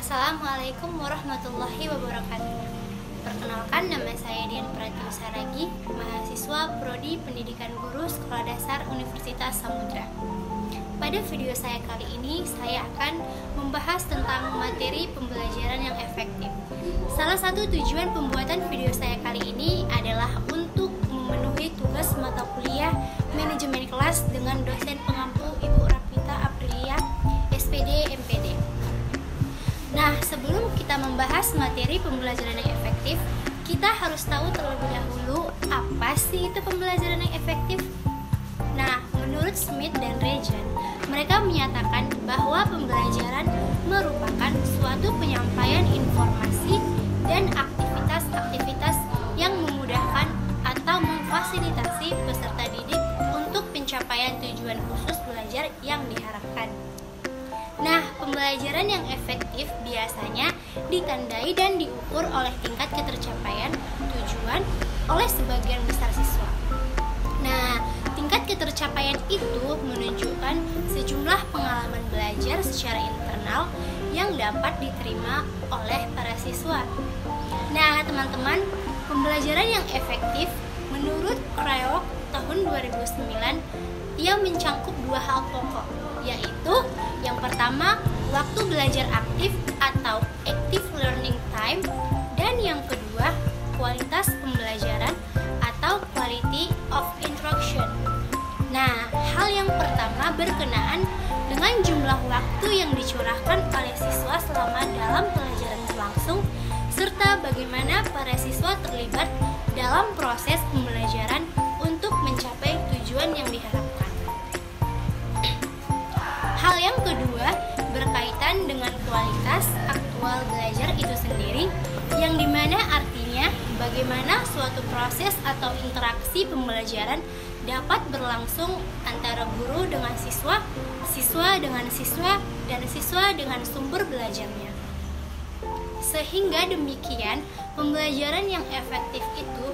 Assalamualaikum warahmatullahi wabarakatuh. Perkenalkan, nama saya Dian Pratiwi Saragi, mahasiswa Prodi Pendidikan Guru Sekolah Dasar Universitas Samudra. Pada video saya kali ini, saya akan membahas tentang materi pembelajaran yang efektif. Salah satu tujuan pembuatan video saya kali ini adalah untuk memenuhi tugas mata kuliah manajemen kelas dengan dosen pengampu Ibu Rapita Aprilia, SPD MPD. Nah, sebelum kita membahas materi pembelajaran yang efektif, kita harus tahu terlebih dahulu apa sih itu pembelajaran yang efektif. Nah, menurut Smith dan Regan, mereka menyatakan bahwa pembelajaran merupakan suatu penyampaian informasi dan aktivitas-aktivitas yang memudahkan atau memfasilitasi peserta didik untuk pencapaian tujuan khusus belajar yang diharapkan. Nah, pembelajaran yang efektif biasanya ditandai dan diukur oleh tingkat ketercapaian tujuan oleh sebagian besar siswa. Nah, tingkat ketercapaian itu menunjukkan sejumlah pengalaman belajar secara internal yang dapat diterima oleh para siswa. Nah, teman-teman, pembelajaran yang efektif menurut Crayock tahun 2009 ia mencangkup dua hal pokok, yaitu yang pertama, waktu belajar aktif atau active learning time, dan yang kedua, kualitas pembelajaran atau quality of instruction. Nah, hal yang pertama berkenaan dengan jumlah waktu yang dicurahkan oleh siswa selama dalam pelajaran berlangsung, serta bagaimana para siswa terlibat dalam proses pembelajaran untuk mencapai tujuan yang diharapkan. Hal yang kedua berkaitan dengan kualitas aktual belajar itu sendiri, yang dimana artinya bagaimana suatu proses atau interaksi pembelajaran dapat berlangsung antara guru dengan siswa, siswa dengan siswa, dan siswa dengan sumber belajarnya. Sehingga demikian, pembelajaran yang efektif itu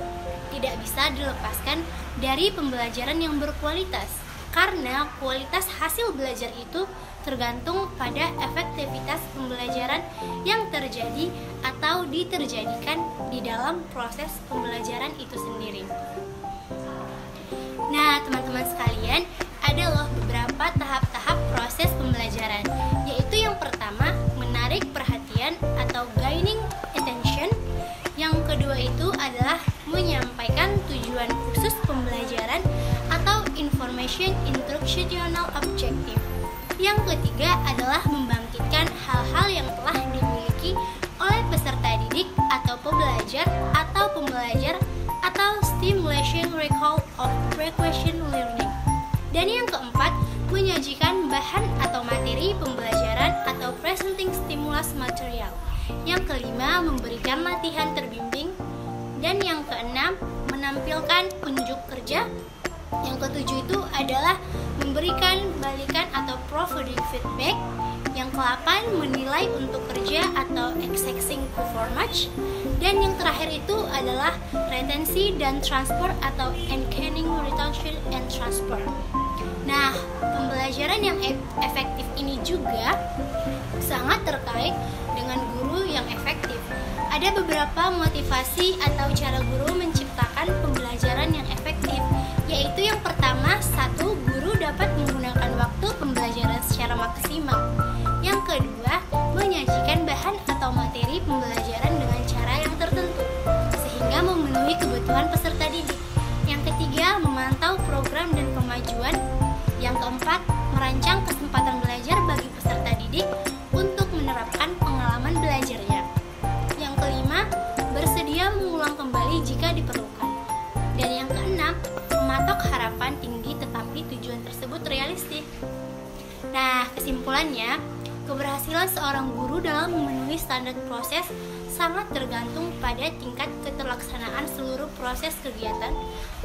tidak bisa dilepaskan dari pembelajaran yang berkualitas, karena kualitas hasil belajar itu tergantung pada efektivitas pembelajaran yang terjadi atau diterjadikan di dalam proses pembelajaran itu sendiri. Nah, teman-teman sekalian, ada loh beberapa tahap-tahap proses pembelajaran, yaitu yang pertama, menarik perhatian atau gaining attention. Yang kedua itu adalah menyampaikan tujuan khusus pembelajaran atau information instructional objective. Yang ketiga adalah membangkitkan hal-hal yang telah dimiliki oleh peserta didik atau pembelajar atau pembelajar atau stimulation recall of pre-question learning. Dan yang keempat, menyajikan bahan atau materi pembelajaran atau presenting stimulus material. Yang kelima, memberikan latihan terbimbing. Dan yang keenam, menampilkan unjuk kerja. Yang ketujuh itu adalah memberikan balikan atau providing feedback. Yang ke-8, menilai untuk kerja atau assessing performance. Dan yang terakhir itu adalah retensi dan transfer atau encanning, retention and transfer. Nah, pembelajaran yang efektif ini juga sangat terkait dengan guru yang efektif. Ada beberapa motivasi atau cara guru menciptakan pembelajaran yang efektif, yaitu yang pertama, satu, guru dapat menggunakan waktu pembelajaran secara maksimal. Yang kedua, menyajikan bahan atau materi pembelajaran dengan cara yang tertentu, sehingga memenuhi kebutuhan peserta didik. Yang ketiga, memantau program dan kemajuan. Yang keempat, merancang kesempatan belajar bagi peserta didik untuk menerapkan pengalaman belajarnya. Yang kelima, bersedia mengulang kembali jika diperlukan. Dan yang keenam, mematok harapan tinggi tetapi tujuan tersebut realistis. Nah, kesimpulannya, keberhasilan seorang guru dalam memenuhi standar proses sangat tergantung pada tingkat keterlaksanaan seluruh proses kegiatan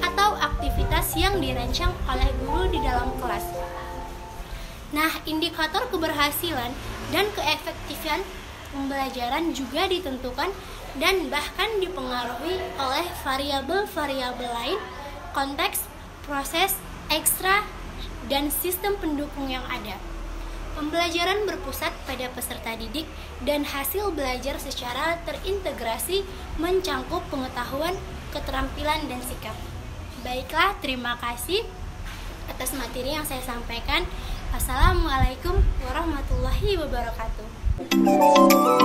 atau aktivitas yang dirancang oleh guru di dalam kelas. Nah, indikator keberhasilan dan keefektifan pembelajaran juga ditentukan dan bahkan dipengaruhi oleh variabel-variabel lain, konteks, proses, ekstra, dan sistem pendukung yang ada. Pembelajaran berpusat pada peserta didik dan hasil belajar secara terintegrasi mencangkup pengetahuan, keterampilan, dan sikap. Baiklah, terima kasih atas materi yang saya sampaikan. Assalamualaikum warahmatullahi wabarakatuh.